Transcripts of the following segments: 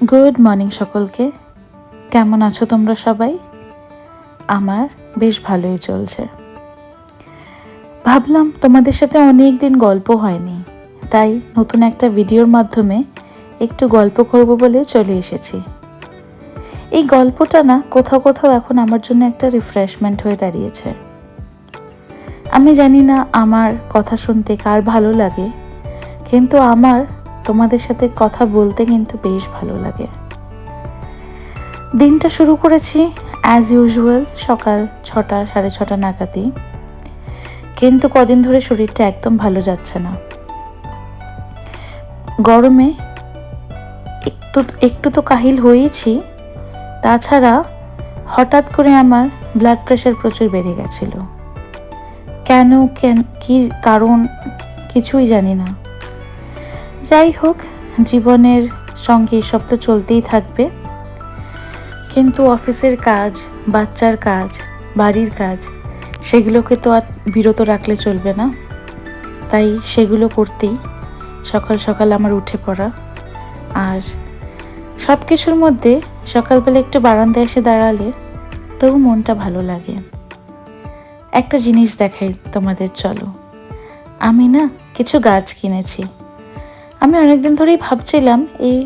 Good morning সকলকে। কেমন আছো তোমরা সবাই? আমার বেশ ভালোই চলছে। ভাবলাম তোমাদের সাথে অনেক দিন গল্প হয়নি, তাই নতুন একটা ভিডিওর মাধ্যমে একটু গল্প করব বলে চলে এসেছি। এই গল্পটা না কোথাও কোথাও এখন আমার জন্য একটা রিফ্রেশমেন্ট হয়ে দাঁড়িয়েছে। আমি জানি না আমার কথা শুনতে কার ভালো লাগে, কিন্তু আমার তোমাদের সাথে কথা বলতে কিন্তু বেশ ভালো লাগে। দিনটা শুরু করেছি অ্যাজ ইউজুয়াল সকাল 6টা 6:30 নাগাদই, কিন্তু কদিন ধরে শরীরটা একদম ভালো যাচ্ছে না। গরমে একটু তো কাহিল হয়েছি, তাছাড়া হঠাৎ করে আমার ব্লাড প্রেশার প্রচুর বেড়ে গেছিল। কেন কি কারণ কিছুই জানি না। যাই হোক, জীবনের সঙ্গে এসব তো চলতেই থাকবে, কিন্তু অফিসের কাজ, বাচ্চার কাজ, বাড়ির কাজ, সেগুলোকে তো আর বিরত রাখলে চলবে না। তাই সেগুলো করতেই সকাল সকাল আমার উঠে পড়া। আর সব কিছুর মধ্যে সকালবেলা একটু বারান্দায় এসে দাঁড়ালে তবু মনটা ভালো লাগে। একটা জিনিস দেখাই তোমাদের, চলো। আমি না কিছু গাছ কিনেছি। আমি অনেকদিন ধরেই ভাবছিলাম এই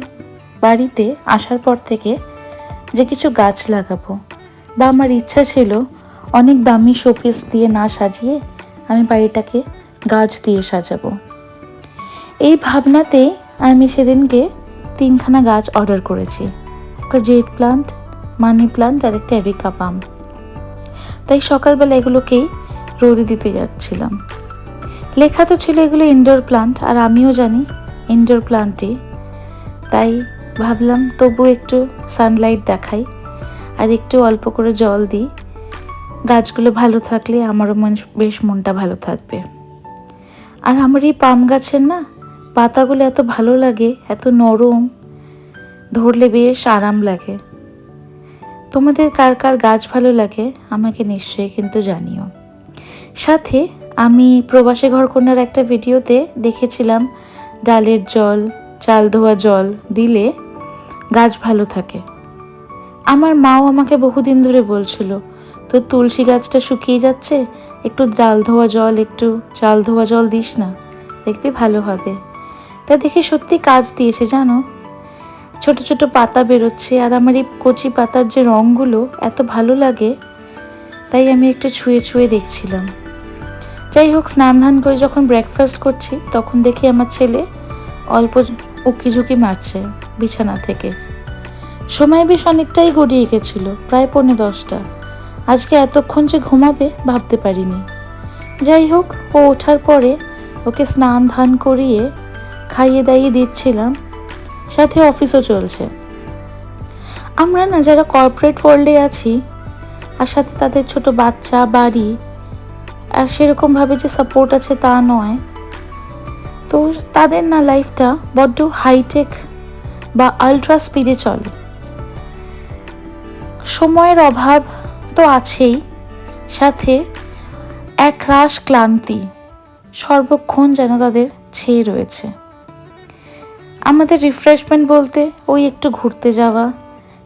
বাড়িতে আসার পর থেকে যে কিছু গাছ লাগাবো, বা আমার ইচ্ছা ছিল অনেক দামি শোপিস দিয়ে না সাজিয়ে আমি বাড়িটাকে গাছ দিয়ে সাজাবো। এই ভাবনাতেই আমি সেদিনকে 3খানা গাছ অর্ডার করেছি। একটা জেড প্লান্ট, মানি প্লান্ট আর একটা এরিকা পাম। তাই সকালবেলা এগুলোকেই রোদে দিতে যাচ্ছিলাম। লেখা তো ছিল এগুলো ইনডোর প্লান্ট, আর আমিও জানি ইনডোর প্লান্টই। তাই ভাবলাম তবু একটু সানলাইট দেখাই আর একটু অল্প করে জল দিই। গাছগুলো ভালো থাকলে আমারও বেশ মনটা ভালো থাকবে। আর আমার এই পাম গাছের না পাতাগুলো এত ভালো লাগে, এত নরম, ধরলে বেশ আরাম লাগে। তোমাদের কার কার গাছ ভালো লাগে আমাকে নিশ্চয়ই কিন্তু জানিও। সাথে আমি প্রবাসী ঘরকন্যার একটা ভিডিওতে দেখেছিলাম ডালের জল, চাল ধোয়া জল দিলে গাছ ভালো থাকে। আমার মাও আমাকে বহুদিন ধরে বলছিল, তো তুলসী গাছটা শুকিয়ে যাচ্ছে, একটু ডাল ধোয়া জল, একটু চাল ধোয়া জল দিস না, দেখবি ভালো হবে। তা দেখে সত্যি কাজ দিয়েছে জানো। ছোট ছোট পাতা বেরোচ্ছে, আর আমার এই কচি পাতার যে রঙগুলো এত ভালো লাগে, তাই আমি একটু ছুঁয়ে ছুঁয়ে দেখছিলাম। যাই হোক, স্নান ধান করে যখন ব্রেকফাস্ট করছি তখন দেখি আমার ছেলে অল্প উকি ঝুঁকি মারছে বিছানা থেকে। সময় বেশ অনেকটাই গড়িয়ে গেছিল, প্রায় 10:45। আজকে এতক্ষণ যে ঘুমাবে ভাবতে পারিনি। যাই হোক, ও ওঠার পরে ওকে স্নান ধান করিয়ে খাইয়ে দাইয়ে দিচ্ছিলাম, সাথে অফিসও চলছে। আমরা না যারা কর্পোরেট ওয়ার্ল্ডে আছি, আর সাথে তাদের ছোট বাচ্চা, বাড়ি, আর সেরকমভাবে যে সাপোর্ট আছে তা নয়, তো তাদের না লাইফটা বড্ড হাইটেক বা আলট্রা স্পিডে চলে। সময়ের অভাব তো আছেই, সাথে একরাশ ক্লান্তি সর্বক্ষণ যেন তাদের ছেয়ে রয়েছে। আমাদের রিফ্রেশমেন্ট বলতে ওই একটু ঘুরতে যাওয়া,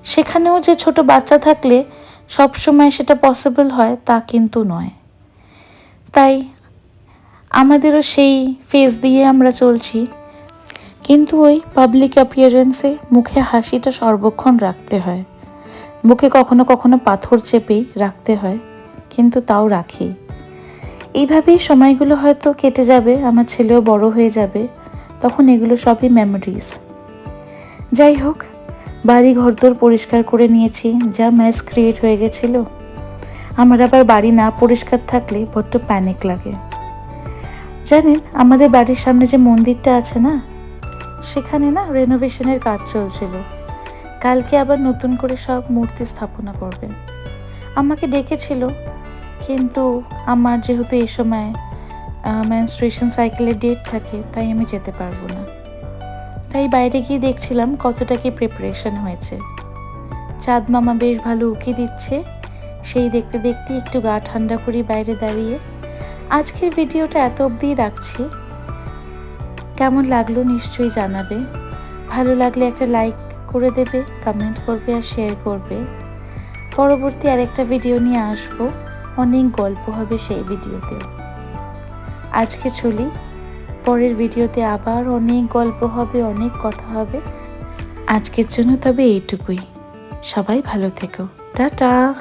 সেখানেও যে ছোট বাচ্চা থাকলে সবসময় সেটা পসিবল হয় তা কিন্তু নয়। তাই আমাদেরও সেই ফেজ দিয়ে আমরা চলছি, কিন্তু ওই পাবলিক অ্যাপিয়ারেন্সে মুখে হাসিটা সর্বক্ষণ রাখতে হয়। বুকে কখনো কখনো পাথর চেপেই রাখতে হয়, কিন্তু তাও রাখি। এইভাবেই সময়গুলো হয়তো কেটে যাবে, আমার ছেলেও বড় হয়ে যাবে, তখন এগুলো সবই মেমোরিজ। যাই হোক, বাড়ি ঘরদোর পরিষ্কার করে নিয়েছি, যা মেস ক্রিয়েট হয়ে গেছিল। আমার আবার বাড়ি না পরিষ্কার থাকলে বড্ড প্যানিক লাগে। জানেন, আমাদের বাড়ির সামনে যে মন্দিরটা আছে না, সেখানে না রেনোভেশনের কাজ চলছিল। কালকে আবার নতুন করে সব মূর্তি স্থাপনা করবে। আমাকে ডেকেছিল, কিন্তু আমার যেহেতু এই সময় মেনস্ট্রুয়েশন সাইকেলের ডেট থাকে, তাই আমি যেতে পারবো না। তাই বাইরে গিয়ে দেখছিলাম কতটা কি প্রিপারেশন হয়েছে। চাঁদ মামা বেশ ভালো উকি দিচ্ছে, সেই দেখতে দেখতে একটু গা ঠান্ডা করি বাইরে দাঁড়িয়ে। আজকের ভিডিওটা এত অবধিই রাখছি। কেমন লাগলো নিশ্চয়ই জানাবে। ভালো লাগলে একটা লাইক করে দেবে, কমেন্ট করবে আর শেয়ার করবে। পরবর্তী আরেকটা ভিডিও নিয়ে আসবো, অনেক গল্প হবে সেই ভিডিওতেও। আজকে চলি, পরের ভিডিওতে আবার অনেক গল্প হবে, অনেক কথা হবে। আজকের জন্য তবে এইটুকুই। সবাই ভালো থেকো, টাটা।